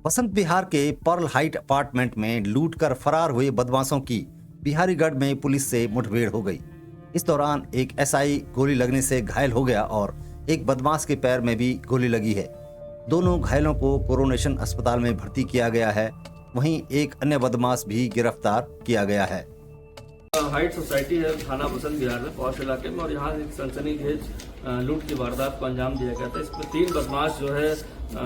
बसंत बिहार के Perl height apartment में लूटकर फरार हुए बदमाशों की बिहारीगढ़ में पुलिस से मुठभेड़ हो गई। इस दौरान एक एसआई गोली लगने से घायल हो गया और एक बदमाश के पैर में भी गोली लगी है। दोनों घायलों को कोरोनेशन अस्पताल में भर्ती किया गया है। वहीं एक अन्य बदमाश भी गिरफ्तार किया गया है। हाइट सोसाइटी है थाना बसंत बिहार में पौष इलाके में, और यहाँ एक सनसनीखेज लूट की वारदात को अंजाम दिया गया था। इसमें 3 बदमाश जो है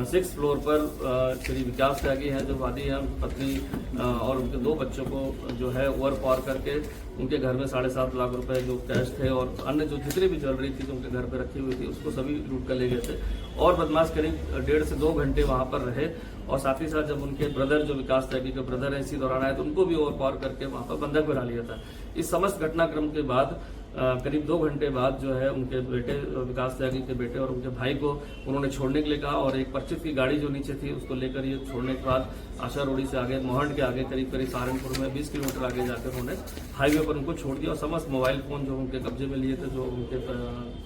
6th फ्लोर पर श्री विकास त्यागी हैं जो वादी हैं, उनकी पत्नी और उनके 2 बच्चों को जो है ओवर पावर करके उनके घर में 7.5 लाख रुपए जो कैश थे और अन्य जो जितनी भी ज्वेलरी थी जो उनके घर पे रखी हुई थी उसको सभी लूट कर ले गए थे। और बदमाश करीब 1.5 से 2 घंटे वहां पर रहे और साथ ही साथ जब उनके ब्रदर जो विकास त्यागी के ब्रदर है इसी दौरान आए तो उनको भी ओवर पावर करके वहां पर बंधक बना लिया था। इस समस्त घटनाक्रम के बाद करीब 2 घंटे बाद जो है उनके बेटे विकास त्यागी के बेटे और उनके भाई को उन्होंने छोड़ने के लिए कहा और एक परिचित की गाड़ी जो नीचे थी उसको लेकर ये छोड़ने के बाद आशा रोडी से आगे मोहंड के आगे करीब सहारनपुर में 20 किलोमीटर आगे जाकर उन्होंने हाईवे पर उनको छोड़ दिया और समस्त मोबाइल फोन जो उनके कब्जे में लिए थे जो उनके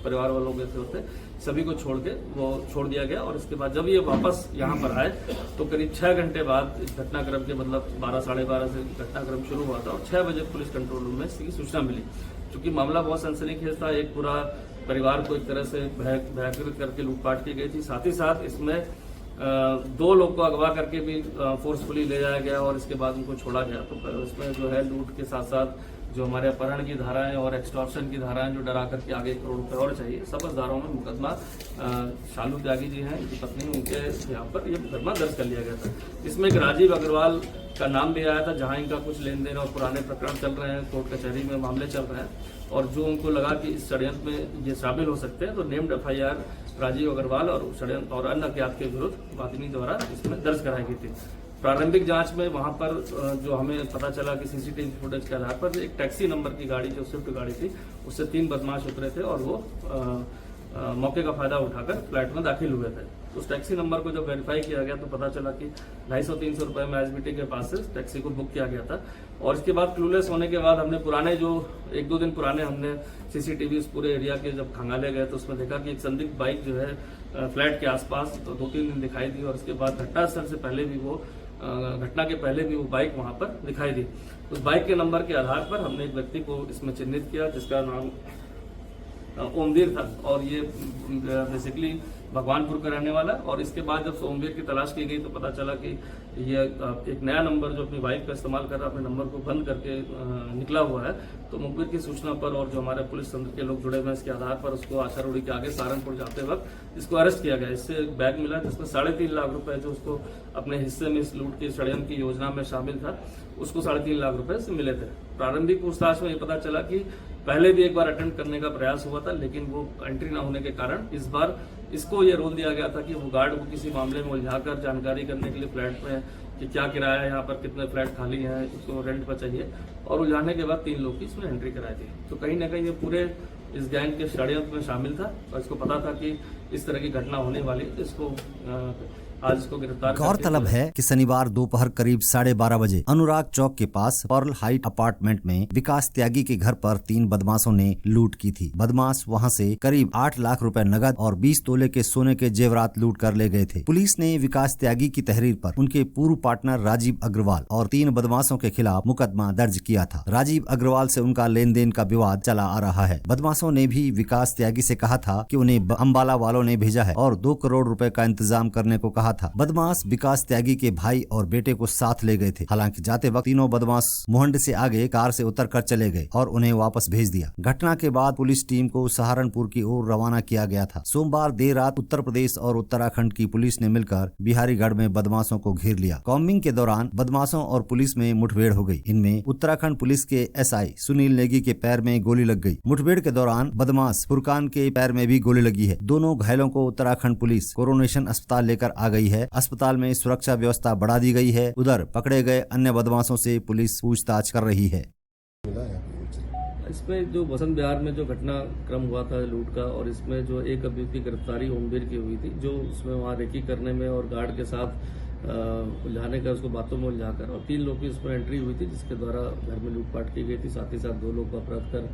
परिवार वालों के होते सभी को छोड़ के वो छोड़ दिया गया। और इसके बाद जब ये वापस यहाँ पर आए तो करीब 6 घंटे बाद इस घटनाक्रम के मतलब 12 साढ़े 12 से घटनाक्रम शुरू हुआ था और 6 बजे पुलिस कंट्रोल रूम में इसकी सूचना मिली। क्योंकि मामला बहुत सनसनीखेज था, एक पूरा परिवार को एक तरह से भयभीत करके लूटपाट की गई थी। साथ ही साथ इसमें 2 लोग को अगवा करके भी फोर्सफुली ले जाया गया और इसके बाद उनको छोड़ा गया। तो इसमें जो है लूट के साथ साथ जो हमारे अपहरण की धाराएं और एक्सटॉर्शन की धाराएं जो डरा करके आगे 1 करोड़ रुपए और चाहिए, सब धाराओं में मुकदमा शालू त्यागी जी हैं इनकी पत्नी उनके यहाँ पर यह मुकदमा दर्ज कर लिया गया था। इसमें एक राजीव अग्रवाल का नाम भी आया था जहां इनका कुछ लेन देन और पुराने प्रकरण चल रहे हैं, कोर्ट कचहरी में मामले चल रहे हैं और जो उनको लगा कि इस षड्यंत्र में ये शामिल हो सकते हैं तो नेम्ड FIR राजीव अग्रवाल और षड्यंत्र और अन्य अज्ञात के विरुद्ध वादिनी द्वारा इसमें दर्ज कराई गई थी। प्रारंभिक जांच में वहां पर जो हमें पता चला कि CCTV फुटेज के आधार पर एक टैक्सी नंबर की गाड़ी जो स्विफ्ट गाड़ी थी उससे 3 बदमाश उतरे थे और वो मौके का फायदा उठाकर फ्लैट में दाखिल हुए थे। उस टैक्सी नंबर को जब वेरीफाई किया गया तो पता चला कि 250-300 रुपए में SBT के पास से टैक्सी को बुक किया गया था। और इसके बाद क्लूलेस होने के बाद हमने पुराने जो 1-2 दिन पुराने हमने CCTV उस पूरे एरिया के जब खंगाले गए तो उसमें देखा कि एक संदिग्ध बाइक जो है फ्लैट के आसपास 2-3 दिन दिखाई दी और उसके बाद घटनास्थल से पहले भी वो घटना के पहले भी वो बाइक वहां पर दिखाई दी। उस बाइक के नंबर के आधार पर हमने एक व्यक्ति को इसमें चिन्हित किया जिसका नाम ओमवीर था और ये बेसिकली भगवानपुर का रहने वाला। और इसके बाद जब ओमवीर की तलाश की गई तो पता चला कि ये एक नया नंबर जो अपनी वाइफ का इस्तेमाल कर रहा अपने नंबर को बंद करके निकला हुआ है। तो मुखबिर की सूचना पर और जो हमारे पुलिस तंत्र के लोग जुड़े हुए हैं इसके आधार पर उसको आशा रोडी के आगे सहारनपुर जाते वक्त इसको अरेस्ट किया गया। इससे एक बैग मिला जिसमें 3.5 लाख रुपए जो उसको अपने हिस्से में इस लूट की षड्यंत्र की योजना में शामिल था उसको 3.5 लाख रुपए से मिले थे। प्रारंभिक पूछताछ में ये पता चला कि पहले भी एक बार अटेम्प्ट करने का प्रयास हुआ था लेकिन वो एंट्री ना होने के कारण इस बार इसको ये रोल दिया गया था कि वो गार्ड को किसी मामले में उलझाकर जानकारी करने के लिए फ्लैट में कि क्या किराया है, यहाँ पर कितने फ्लैट खाली हैं, उसको रेंट पर चाहिए और उलझाने के बाद 3 लोग की इसमें एंट्री कराई थी। तो कहीं ना कहीं ये पूरे इस गैंग के षड्यंत्र में शामिल था और इसको पता था कि इस तरह की घटना होने वाली है। इसको आज इसको गिरफ्तार। गौरतलब है कि शनिवार दोपहर करीब 12:30 बजे अनुराग चौक के पास पर्ल हाइट अपार्टमेंट में विकास त्यागी के घर पर 3 बदमाशों ने लूट की थी। बदमाश वहां से करीब 8 लाख रुपए नगद और 20 तोले के सोने के जेवरात लूट कर ले गए थे। पुलिस ने विकास त्यागी की तहरीर पर उनके पूर्व पार्टनर राजीव अग्रवाल और 3 बदमाशों के खिलाफ मुकदमा दर्ज किया था। राजीव अग्रवाल से उनका लेन देन का विवाद चला आ रहा है। बदमाशों ने भी विकास त्यागी से कहा था कि उन्हें अम्बाला वालों ने भेजा है और 2 करोड़ रुपए का इंतजाम करने को कहा था। बदमाश विकास त्यागी के भाई और बेटे को साथ ले गए थे। हालांकि जाते वक्त तीनों बदमाश मोहंड से आगे कार से उतरकर चले गए और उन्हें वापस भेज दिया। घटना के बाद पुलिस टीम को सहारनपुर की ओर रवाना किया गया था। सोमवार देर रात उत्तर प्रदेश और उत्तराखंड की पुलिस ने मिलकर बिहारीगढ़ में बदमाशों को घेर लिया। कॉम्बिंग के दौरान बदमाशों और पुलिस में मुठभेड़ हो गई। इनमें उत्तराखंड पुलिस के SI सुनील नेगी के पैर में गोली लग गई। मुठभेड़ के दौरान बदमाश फुरकान के पैर में भी गोली लगी है। दोनों घायलों को उत्तराखंड पुलिस कोरोनेशन अस्पताल लेकर आ गई है। अस्पताल में सुरक्षा व्यवस्था बढ़ा दी गई है। उधर पकड़े गए अन्य बदमाशों से पुलिस पूछताछ कर रही है। इसमें जो बसंत बिहार में जो घटनाक्रम हुआ था लूट का और इसमें जो एक अभियुक्त की गिरफ्तारी ओमवीर की हुई थी जो उसमें वहाँ रेकी करने में और गार्ड के साथ उलझाने का उसको बातों में उलझाकर और 3 लोग की उसमें एंट्री हुई थी जिसके द्वारा घर में लूटपाट की गई थी। साथ ही साथ 2 लोग को अपराध कर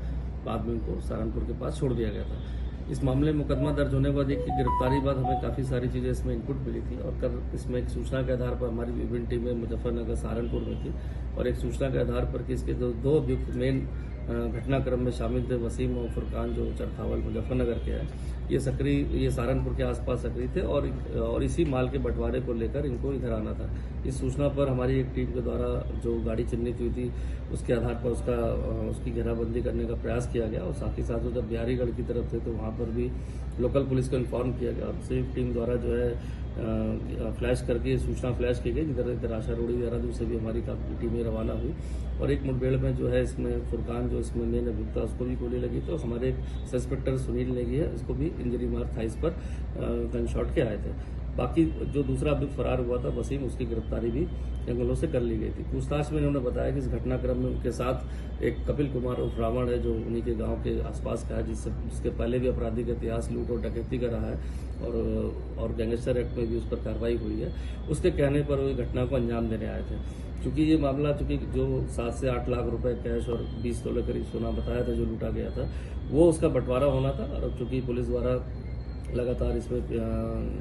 बाद में उनको सहारनपुर के पास छोड़ दिया गया था। इस मामले में मुकदमा दर्ज होने के बाद एक गिरफ्तारी के बाद हमें काफ़ी सारी चीज़ें इसमें इनपुट मिली थी और कल इसमें एक सूचना के आधार पर हमारी विभिन्न टीमें मुजफ्फरनगर सहारनपुर में थी और एक सूचना के आधार पर कि इसके दो अभियुक्त मेन घटनाक्रम में शामिल थे, वसीम और फुरकान जो चरखावल मुजफ्फरनगर के हैं, ये सहारनपुर के आसपास सक्रिय थे और इसी माल के बंटवारे को लेकर इनको इधर आना था। इस सूचना पर हमारी एक टीम के द्वारा जो गाड़ी चिन्हित हुई थी उसके आधार पर उसकी घेराबंदी करने का प्रयास किया गया और साथ ही साथ जब बिहारीगढ़ की तरफ थे तो वहाँ पर भी लोकल पुलिस को इन्फॉर्म किया गया और संयुक्त टीम द्वारा जो है फ्लैश करके सूचना फ्लैश की गई, जिधर आशा रोड़ी देहरादून से भी हमारी काफी टीमें रवाना हुई और एक मुठभेड़ में जो है इसमें फुरकान जो इसमें मेन अभियुक्त था उसको भी गोली लगी तो हमारे एक सस्पेक्टर सुनील नेगी है उसको भी इंजरी मार था, इस पर गन शॉट के आए थे। बाकी जो दूसरा अभियुक्त फरार हुआ था वसीम, उसकी गिरफ्तारी भी जंगलों से कर ली गई थी। पूछताछ में इन्होंने बताया कि इस घटनाक्रम में उनके साथ एक कपिल कुमार उर्फ रावण है जो उन्हीं के गांव के आसपास का है, जिसके पहले भी आपराधिक इतिहास लूट और डकैती का रहा है और गैंगस्टर एक्ट में भी उस पर कार्रवाई हुई है। उसके कहने पर वो घटना को अंजाम देने आए थे। क्योंकि ये मामला जो 7 से 8 लाख रुपए कैश और 20 तोले करीब सोना बताया था जो लूटा गया था, वो उसका बंटवारा होना था और चूंकि पुलिस द्वारा लगातार इसमें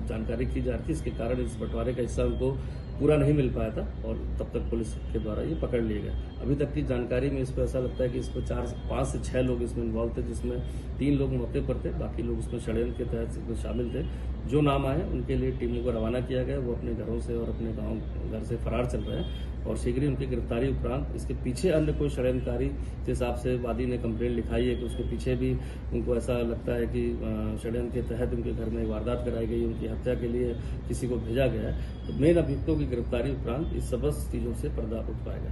जानकारी की जा रही थी, इसके कारण इस बंटवारे का हिस्सा उनको पूरा नहीं मिल पाया था और तब तक पुलिस के द्वारा ये पकड़ लिए गए। अभी तक की जानकारी में इस पर ऐसा लगता है कि इसमें 5 से 6 लोग इसमें इन्वॉल्व थे, जिसमें 3 लोग मौके पर थे, बाकी लोग इसमें षड्यंत्र के तहत शामिल थे। जो नाम आए उनके लिए टीमों को रवाना किया गया, वो अपने घरों से और अपने घर से फरार चल रहे हैं और शीघ्र ही उनकी गिरफ्तारी उपरांत इसके पीछे अन्य कोई षड्यंत्रकारी के हिसाब से वादी ने कंप्लेंट लिखाई है कि उसके पीछे भी उनको ऐसा लगता है कि षड्यंत्र के तहत उनके घर में वारदात कराई गई, उनकी हत्या के लिए किसी को भेजा गया है। तो मेन अभियुक्तों की गिरफ्तारी उपरांत इस समस्त चीजों से पर्दा उठ पाएगा।